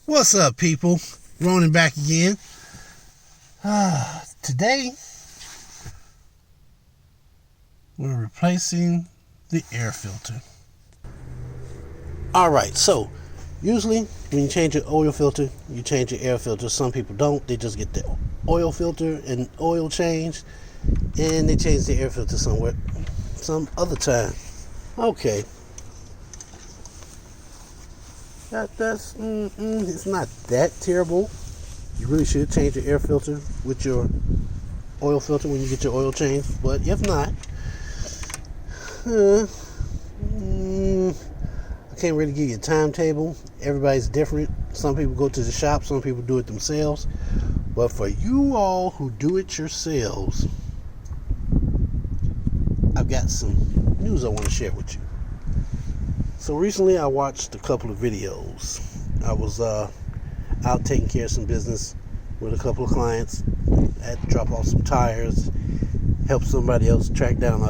What's up, people? Ronin back again. Today, we're replacing the air filter. Alright, so usually when you change your oil filter, you change your air filter. Some people don't. They just get the oil filter and oil changed, and they change the air filter somewhere some other time. Okay. That's it's not that terrible. You really should change your air filter with your oil filter when you get your oil changed. But if not, I can't really give you a timetable. Everybody's different. Some people go to the shop, some people do it themselves. But for you all who do it yourselves, I've got some news I want to share with you. So recently I watched a couple of videos. I was out taking care of some business with a couple of clients. I had to drop off some tires, help somebody else track down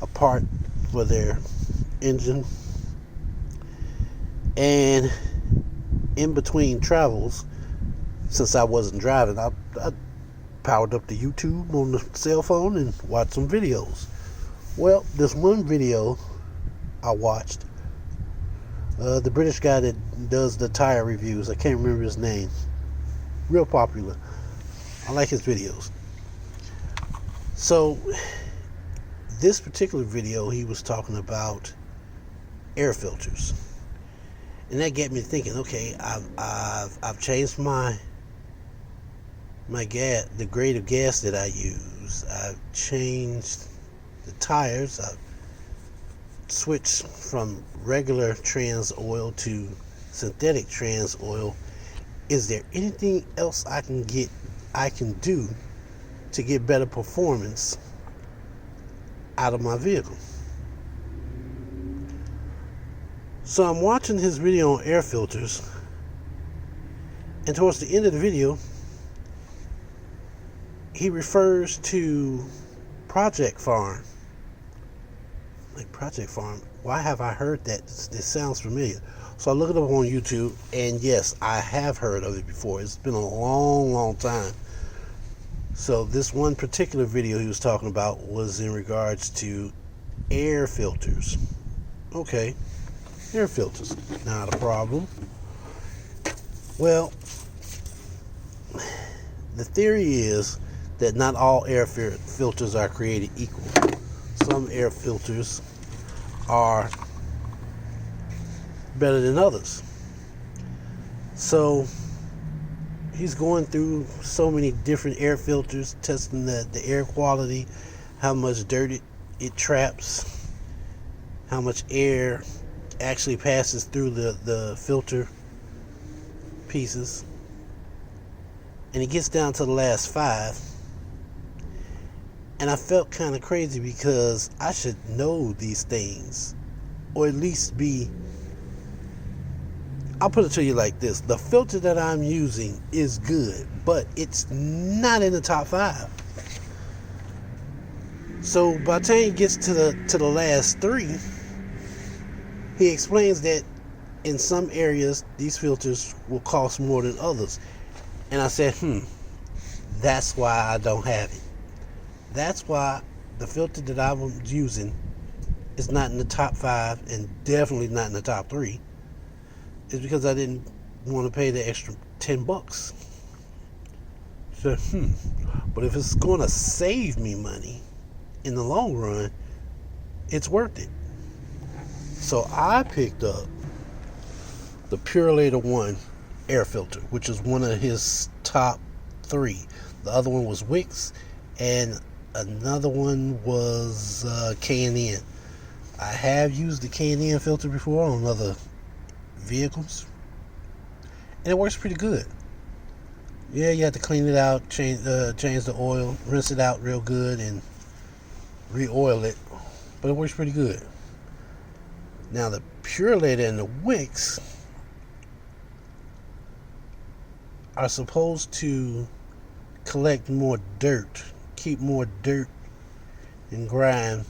a part for their engine. And in between travels, since I wasn't driving, I powered up the YouTube on the cell phone and watched some videos. Well, this one video I watched, the British guy that does the tire reviews, I can't remember his name, real popular. I like his videos. So this particular video, he was talking about air filters, and that got me thinking. Okay, I've changed my gas, the grade of gas that I use. I've changed the tires. I've switched from regular trans oil to synthetic trans oil. Is there anything else I can do to get better performance out of my vehicle? So I'm watching his video on air filters, and towards the end of the video, he refers to Project Farm. Like Project Farm, why have I heard that? This sounds familiar. So I look it up on YouTube, and yes, I have heard of it before. It's been a long time. So this one particular video he was talking about was in regards to air filters. Okay, air filters, not a problem. Well, the theory is that not all air filters are created equal. Some air filters are better than others. So he's going through so many different air filters, testing the air quality, how much dirt it traps, how much air actually passes through the filter pieces. And he gets down to the last 5. And I felt kind of crazy because I should know these things, or at least I'll put it to you like this. The filter that I'm using is good, but it's not in the top 5. So by the time he gets to the last 3, he explains that in some areas these filters will cost more than others. And I said, that's why I don't have it. That's why the filter that I'm using is not in the top 5 and definitely not in the top 3. It's because I didn't want to pay the extra $10. So, but if it's going to save me money in the long run, it's worth it. So I picked up the Purolator 1 air filter, which is one of his top 3. The other one was Wix, and another one was K&N. I have used the K&N filter before on other vehicles, and it works pretty good. Yeah, you have to clean it out, change the oil, rinse it out real good, and re-oil it, but it works pretty good. Now the Purolator and the Wix are supposed to collect more dirt, keep more dirt and grime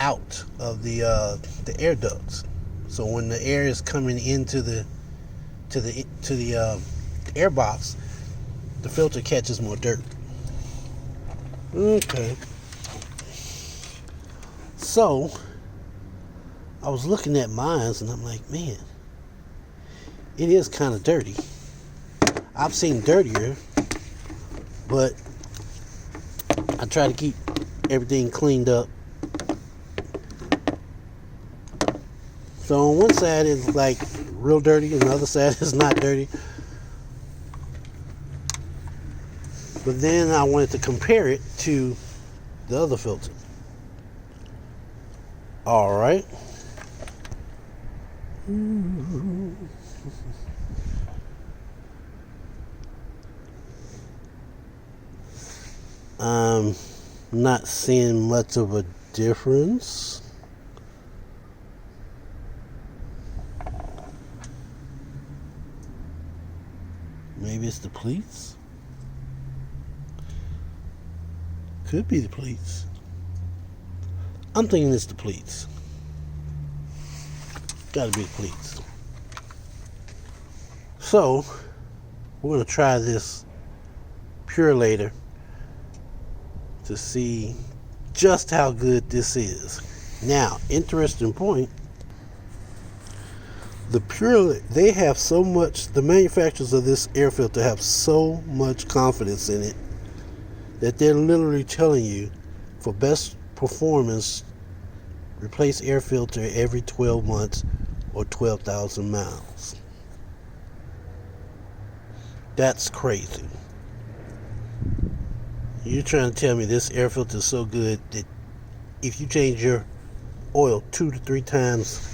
out of the air ducts. So when the air is coming into the air box, the filter catches more dirt. Okay. So I was looking at mine and I'm like, man, it is kind of dirty. I've seen dirtier, but I try to keep everything cleaned up. So on one side it's like real dirty, and the other side is not dirty. But then I wanted to compare it to the other filter. All right. I'm not seeing much of a difference. Maybe it's the pleats. Could be the pleats. I'm thinking it's the pleats. Gotta be the pleats. So, we're gonna try this Purolator to see just how good this is. Now, interesting point. The they have so much, the manufacturers of this air filter have so much confidence in it that they're literally telling you, for best performance, replace air filter every 12 months or 12,000 miles. That's crazy. You're trying to tell me this air filter is so good that if you change your oil 2 to 3 times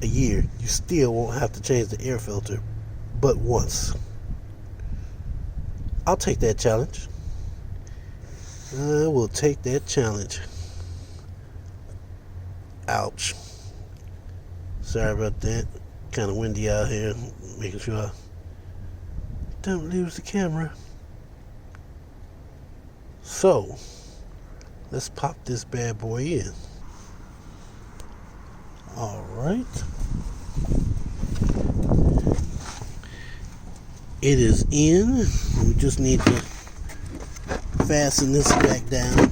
a year, you still won't have to change the air filter but once. I'll take that challenge. I will take that challenge. Ouch. Sorry about that. Kind of windy out here. Making sure I don't lose the camera. So, let's pop this bad boy in. Alright. It is in. We just need to fasten this back down.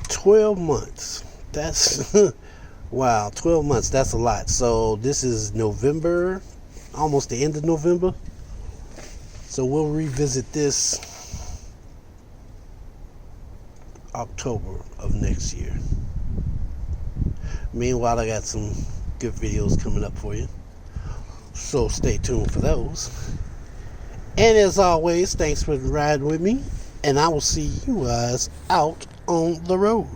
$12 months. That's wow, 12 months. That's a lot. So this is November, almost the end of November. So we'll revisit this October of next year. Meanwhile, I got some good videos coming up for you, so stay tuned for those. And as always, thanks for riding with me, and I will see you guys out on the road.